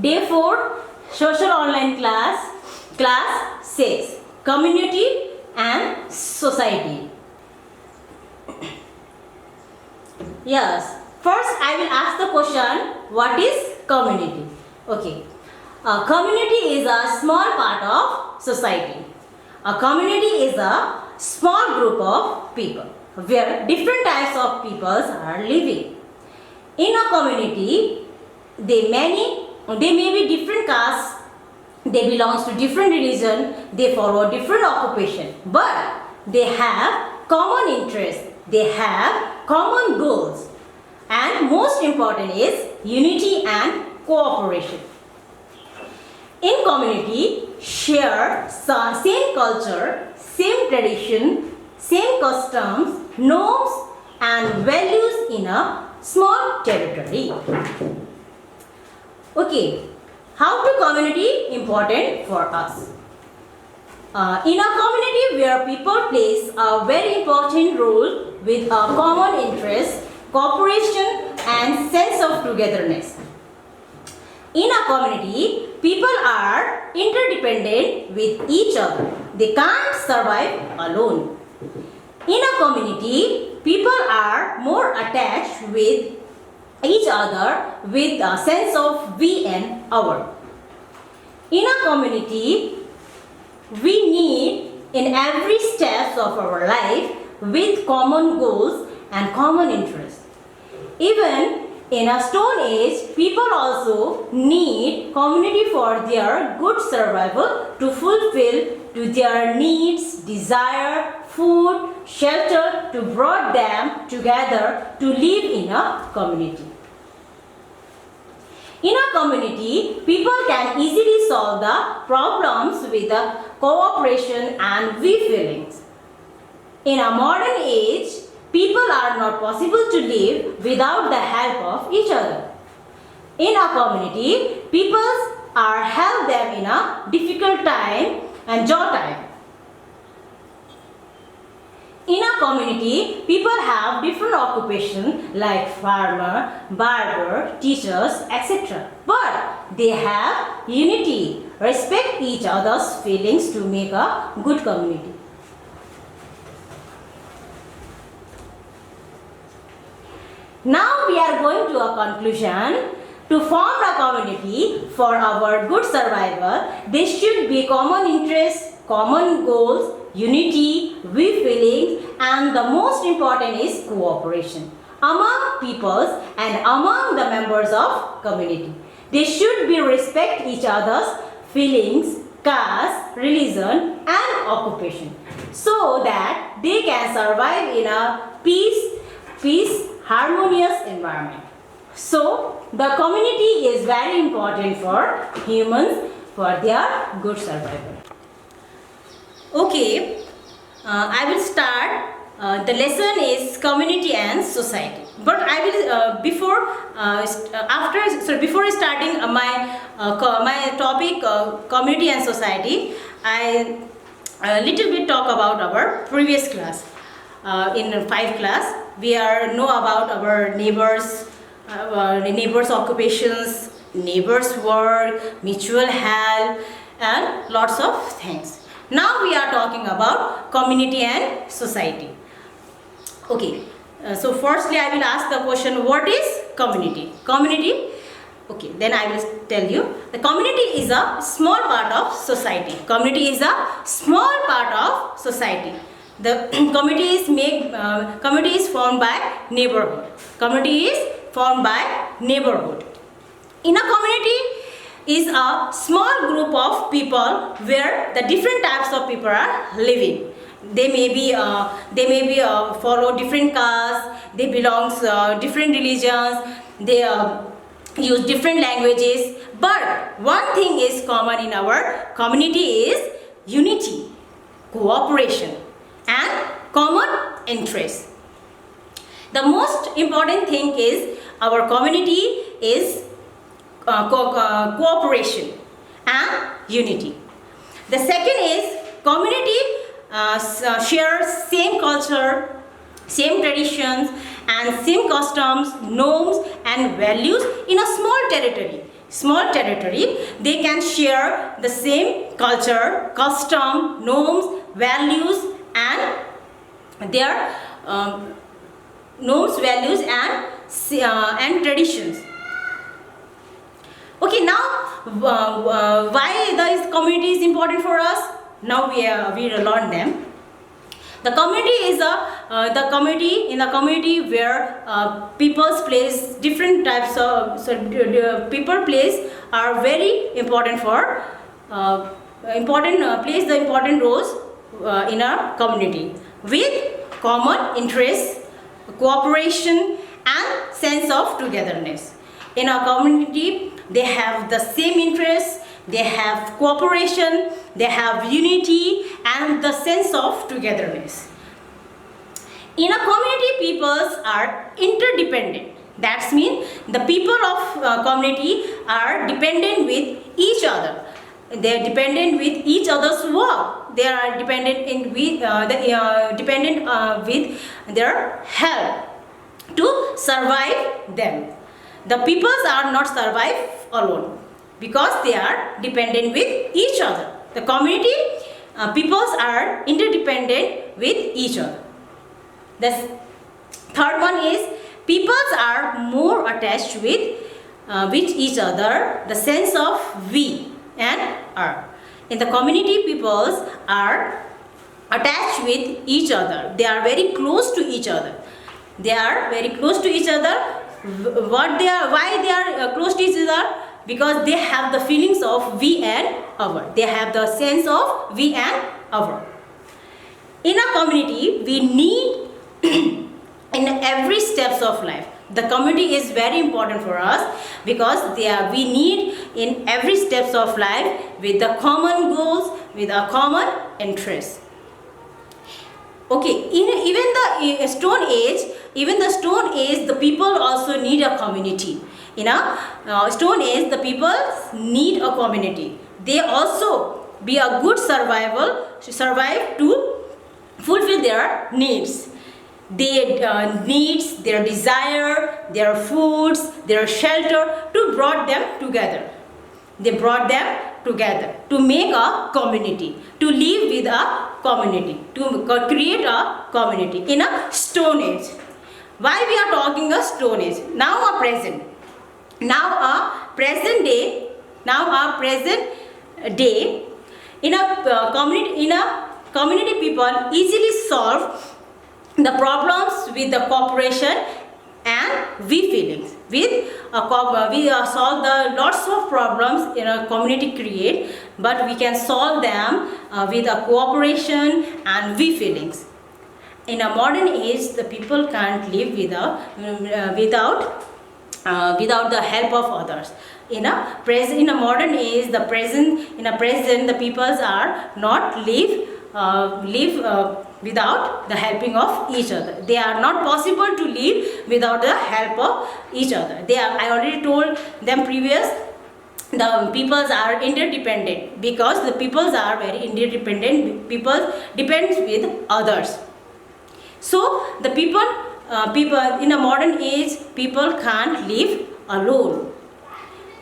Day 4, social online class, class 6, community and society. Yes, first I will ask the question, what is community? Okay, a community is a small part of society. A community is a small group of people where different types of peoples are living. In a community, they may be different castes, they belong to different religion, they follow different occupation, but they have common interests, they have common goals, and most important is unity and cooperation. In community, share same culture, same tradition, same customs, norms and values in a small territory. Okay, how to community important for us? In a community where people plays a very important role with a common interest, cooperation and sense of togetherness. In a community, people are interdependent with each other. They can't survive alone. In a community, people are more attached with each other with a sense of we and our. In a community, we need in every step of our life with common goals and common interests. Even in a stone age, people also need community for their good survival to fulfill to their needs, desire, food, shelter, to bring them together to live in a community. In a community, people can easily solve the problems with the cooperation and we feelings. In a modern age, people are not possible to live without the help of each other. In a community, people are help them in a difficult time and job time. In a community, people have different occupations like farmer, barber, teachers, etc. But they have unity, respect each other's feelings to make a good community. Now we are going to a conclusion. To form a community for our good survival, there should be common interests, common goals, unity, we feelings, and the most important is cooperation among peoples and among the members of community. They should be respect each other's feelings, caste, religion, and occupation so that they can survive in a peace, harmonious environment. So, the community is very important for humans for their good survival. Okay, I will start. The lesson is community and society. But I will before starting my topic community and society, I a little bit talk about our previous class. In 5 class, we know about our neighbors' occupations, neighbors' work, mutual help, and lots of things. Now we are talking about community and society. Okay, so firstly I will ask the question, what is community? Community, okay, then I will tell you. The community is a small part of society. Community is a small part of society. The community is formed by neighborhood. Community is formed by neighborhood. In a community is a small group of people where the different types of people are living. They may be follow different castes. They belong to different religions. They use different languages. But one thing is common in our community is unity, cooperation, and common interest. The most important thing is our community is cooperation and unity. The second is community shares same culture, same traditions and same customs, norms and values in a small territory. small territory, they can share the same culture, custom, norms, values, and their norms, values, and traditions. Okay, now why this community is important for us? Now we learn them. The community is the community where people's place different types of people place are very important for plays the important roles in our community with common interests, cooperation, and sense of togetherness. In our community, they have the same interests, they have cooperation, they have unity, and the sense of togetherness. In a community, peoples are interdependent. That means the people of community are dependent with each other. They are dependent with each other's work. They are dependent with their help to survive them. The peoples are not survive alone because they are dependent with each other. The community peoples are interdependent with each other. The third one is peoples are more attached with each other, the sense of we and our. In the community, peoples are attached with each other. They are very close to each other. They are very close to each other. Why they are close to each other? Because they have the feelings of we and our. They have the sense of we and our. In a community, we need in every steps of life. The community is very important for us because we need in every steps of life with the common goals, with a common interest. Okay, even the Stone Age, the people also need a community. In a Stone Age, the people need a community. They also be a good survive to fulfill their needs. Their needs, their desire, their foods, their shelter, to brought them together. They brought them together to make a community, to live with a community, to create a community in a Stone Age. Why we are talking a Stone Age? Now a present day, in a community, people easily solve the problems with the cooperation and we feelings. We solve the lots of problems in a community create, but we can solve them with a cooperation and we feelings. In a modern age, the people can't live without the help of others. In a modern age, the peoples are not live without the helping of each other. They are not possible to live without the help of each other. I already told them previous, the peoples are interdependent because the peoples are very interdependent. People depends with others. So the people in a modern age, people can't live alone.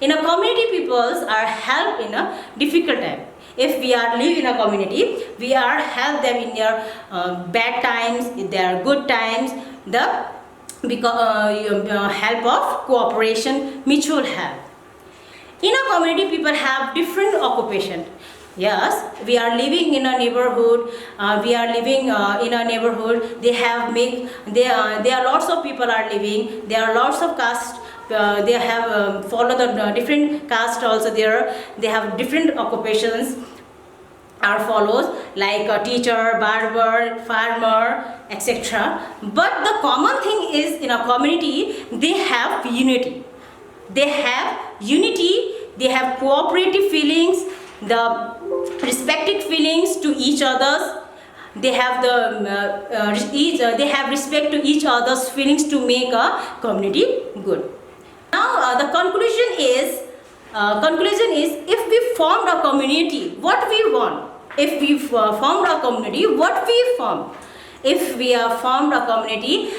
In a community, peoples are helped in a difficult time. If we are live in a community, we are help them in their bad times, in their good times. Help of cooperation, mutual help. In a community, people have different occupation. Yes, we are living in a neighborhood. There are lots of people are living. There are lots of caste. They have follow the different caste also there. They have different occupations are follows like a teacher, barber, farmer, etc. But the common thing is in a community they have unity. They have cooperative feelings, the respected feelings to each others. They have they have respect to each other's feelings to make a community good. Now the conclusion is if we formed a community, what we want? If we formed a community, what we form? If we have formed a community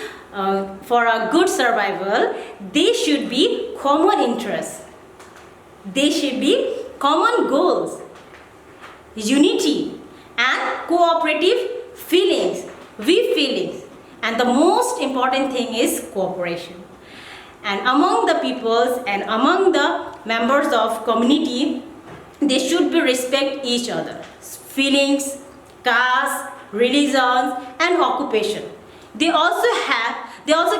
for a good survival, they should be common interests. There should be common goals, unity, and cooperative feelings, we feelings. And the most important thing is cooperation. And among the peoples and among the members of community, they should be respect each other feelings, caste, religions, and occupation. They also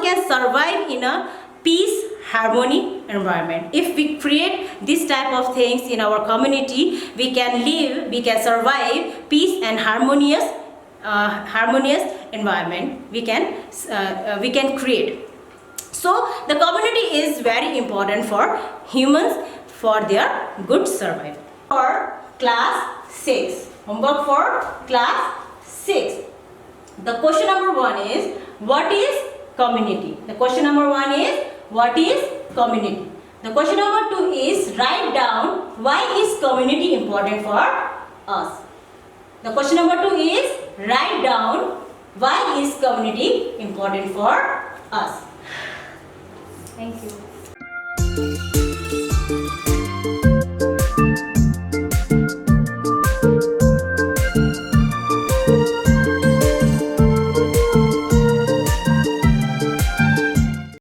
can survive in a peace, harmony environment. If we create this type of things in our community, we can survive peace and harmonious environment. We can create. So the community is very important for humans for their good survival. For class 6, homework for class 6. The question number 1 is, what is community? The question number 1 is, what is community? The question number 2 is, write down why is community important for us. The question number 2 is, write down why is community important for us. Thank you.